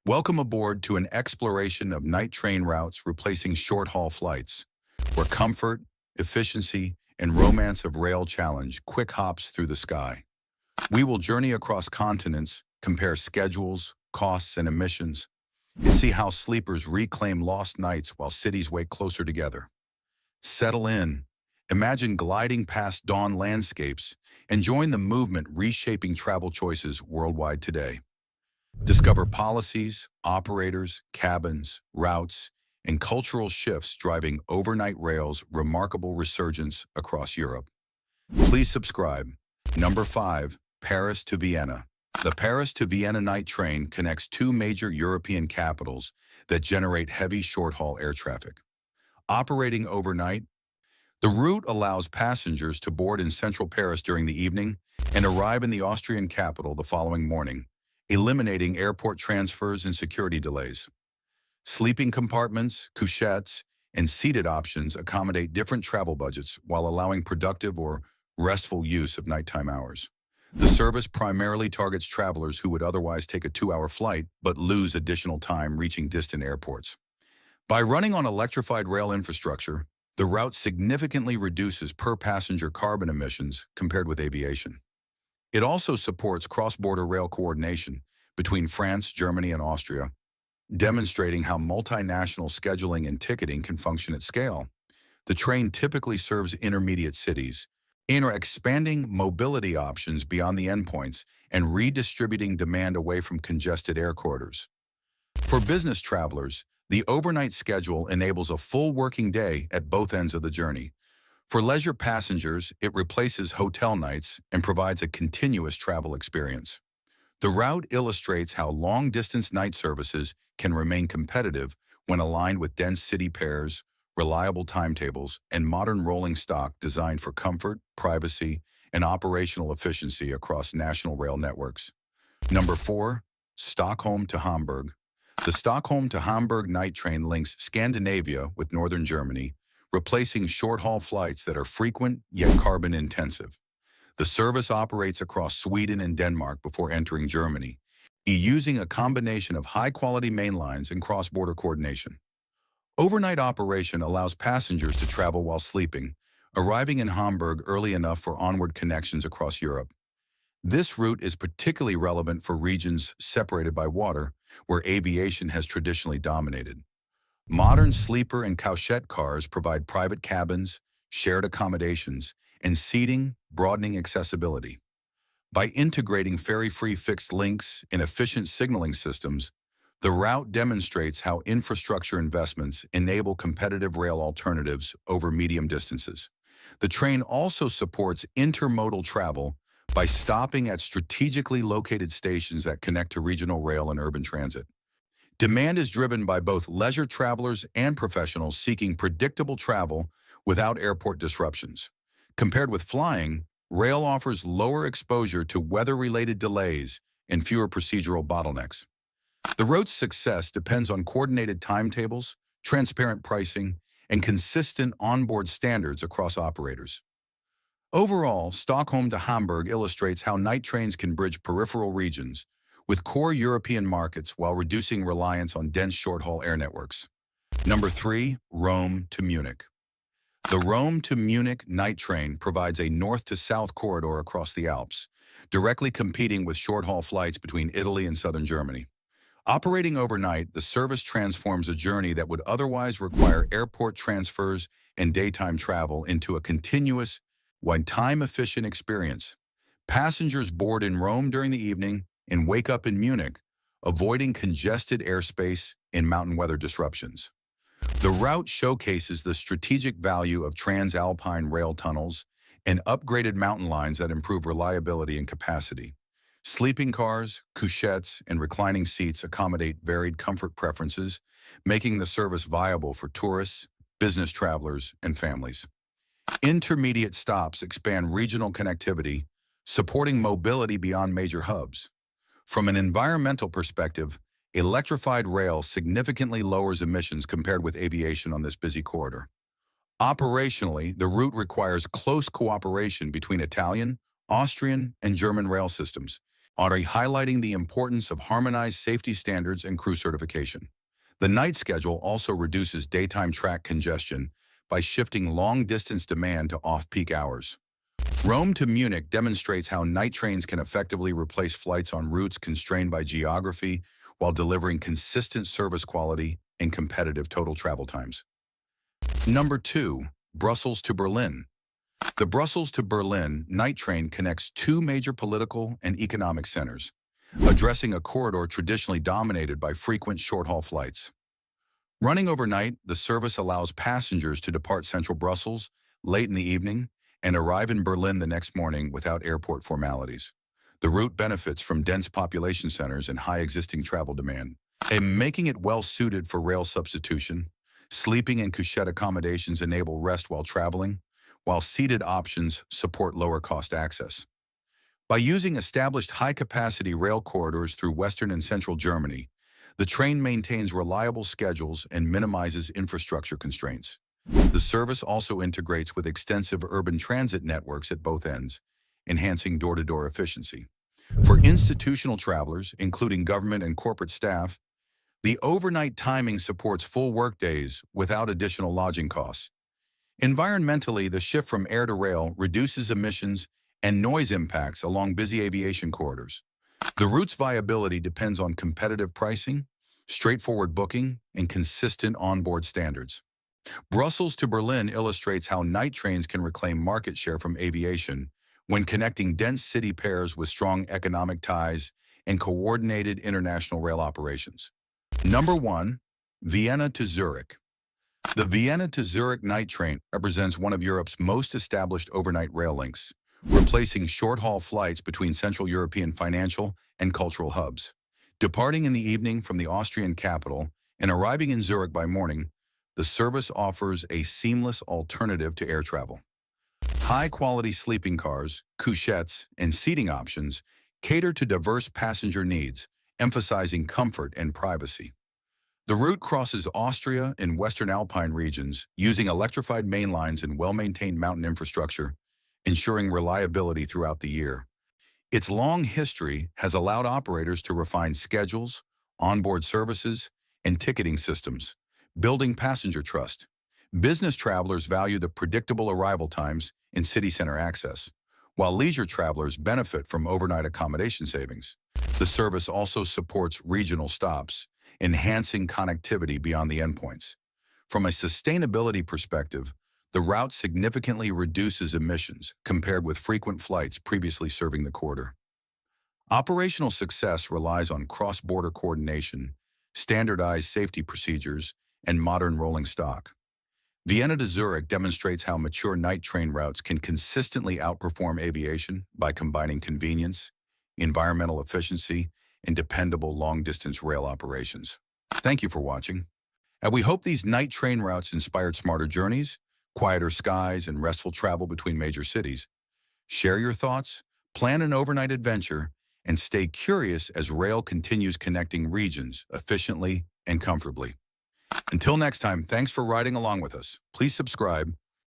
Welcome aboard to an exploration of night train routes replacing short-haul flights, where comfort, efficiency, and romance of rail challenge quick hops through the sky. We will journey across continents, compare schedules, costs, and emissions, and see how sleepers reclaim lost nights while cities wake closer together. Settle in, imagine gliding past dawn landscapes, and join the movement reshaping travel choices worldwide today. Discover policies, operators, cabins, routes, and cultural shifts driving overnight rail's remarkable resurgence across Europe. Please subscribe. Number 5. Paris to Vienna. The Paris to Vienna night train connects two major European capitals that generate heavy short-haul air traffic. Operating overnight, the route allows passengers to board in central Paris during the evening and arrive in the Austrian capital the following morning, eliminating airport transfers and security delays. Sleeping compartments, couchettes, and seated options accommodate different travel budgets while allowing productive or restful use of nighttime hours. The service primarily targets travelers who would otherwise take a 2-hour flight but lose additional time reaching distant airports. By running on electrified rail infrastructure, the route significantly reduces per-passenger carbon emissions compared with aviation. It also supports cross-border rail coordination between France, Germany, and Austria, demonstrating how multinational scheduling and ticketing can function at scale. The train typically serves intermediate cities, expanding mobility options beyond the endpoints and redistributing demand away from congested air corridors. For business travelers, the overnight schedule enables a full working day at both ends of the journey. For leisure passengers, it replaces hotel nights and provides a continuous travel experience. The route illustrates how long-distance night services can remain competitive when aligned with dense city pairs, reliable timetables, and modern rolling stock designed for comfort, privacy, and operational efficiency across national rail networks. Number 4. Stockholm to Hamburg. The Stockholm to Hamburg night train links Scandinavia with northern Germany, replacing short-haul flights that are frequent yet carbon-intensive. The service operates across Sweden and Denmark before entering Germany, using a combination of high-quality main lines and cross-border coordination. Overnight operation allows passengers to travel while sleeping, arriving in Hamburg early enough for onward connections across Europe. This route is particularly relevant for regions separated by water, where aviation has traditionally dominated. Modern sleeper and couchette cars provide private cabins, shared accommodations, and seating, broadening accessibility. By integrating ferry-free fixed links and efficient signaling systems, the route demonstrates how infrastructure investments enable competitive rail alternatives over medium distances. The train also supports intermodal travel by stopping at strategically located stations that connect to regional rail and urban transit. Demand is driven by both leisure travelers and professionals seeking predictable travel without airport disruptions. Compared with flying, rail offers lower exposure to weather-related delays and fewer procedural bottlenecks. The route's success depends on coordinated timetables, transparent pricing, and consistent onboard standards across operators. Overall, Stockholm to Hamburg illustrates how night trains can bridge peripheral regions with core European markets while reducing reliance on dense short-haul air networks. Number 3. Rome to Munich. The Rome to Munich night train provides a north to south corridor across the Alps, directly competing with short-haul flights between Italy and southern Germany. Operating overnight, the service transforms a journey that would otherwise require airport transfers and daytime travel into a continuous, time-efficient experience. Passengers board in Rome during the evening and wake up in Munich, avoiding congested airspace and mountain weather disruptions. The route showcases the strategic value of transalpine rail tunnels and upgraded mountain lines that improve reliability and capacity. Sleeping cars, couchettes, and reclining seats accommodate varied comfort preferences, making the service viable for tourists, business travelers, and families. Intermediate stops expand regional connectivity, supporting mobility beyond major hubs. From an environmental perspective, electrified rail significantly lowers emissions compared with aviation on this busy corridor. Operationally, the route requires close cooperation between Italian, Austrian, and German rail systems, are highlighting the importance of harmonized safety standards and crew certification. The night schedule also reduces daytime track congestion by shifting long-distance demand to off-peak hours. Rome to Munich demonstrates how night trains can effectively replace flights on routes constrained by geography while delivering consistent service quality and competitive total travel times. Number 2. Brussels to Berlin. The Brussels to Berlin night train connects two major political and economic centers, addressing a corridor traditionally dominated by frequent short-haul flights. Running overnight, the service allows passengers to depart central Brussels late in the evening and arrive in Berlin the next morning without airport formalities. The route benefits from dense population centers and high existing travel demand, and making it well-suited for rail substitution. Sleeping and couchette accommodations enable rest while traveling, while seated options support lower-cost access. By using established high-capacity rail corridors through Western and Central Germany, the train maintains reliable schedules and minimizes infrastructure constraints. The service also integrates with extensive urban transit networks at both ends, enhancing door-to-door efficiency. For institutional travelers, including government and corporate staff, the overnight timing supports full workdays without additional lodging costs. Environmentally, the shift from air to rail reduces emissions and noise impacts along busy aviation corridors. The route's viability depends on competitive pricing, straightforward booking, and consistent onboard standards. Brussels to Berlin illustrates how night trains can reclaim market share from aviation when connecting dense city pairs with strong economic ties and coordinated international rail operations. Number 1. Vienna to Zurich. The Vienna to Zurich night train represents one of Europe's most established overnight rail links, replacing short-haul flights between Central European financial and cultural hubs. Departing in the evening from the Austrian capital and arriving in Zurich by morning, the service offers a seamless alternative to air travel. High-quality sleeping cars, couchettes, and seating options cater to diverse passenger needs, emphasizing comfort and privacy. The route crosses Austria and Western Alpine regions using electrified main lines and well-maintained mountain infrastructure, ensuring reliability throughout the year. Its long history has allowed operators to refine schedules, onboard services, and ticketing systems, building passenger trust. Business travelers value the predictable arrival times and city center access, while leisure travelers benefit from overnight accommodation savings. The service also supports regional stops, enhancing connectivity beyond the endpoints. From a sustainability perspective, the route significantly reduces emissions compared with frequent flights previously serving the corridor. Operational success relies on cross-border coordination, standardized safety procedures, and modern rolling stock. Vienna to Zurich demonstrates how mature night train routes can consistently outperform aviation by combining convenience, environmental efficiency, and dependable long-distance rail operations. Thank you for watching, and we hope these night train routes inspired smarter journeys, quieter skies, and restful travel between major cities. Share your thoughts, plan an overnight adventure, and stay curious as rail continues connecting regions efficiently and comfortably. Until next time, thanks for riding along with us. Please subscribe,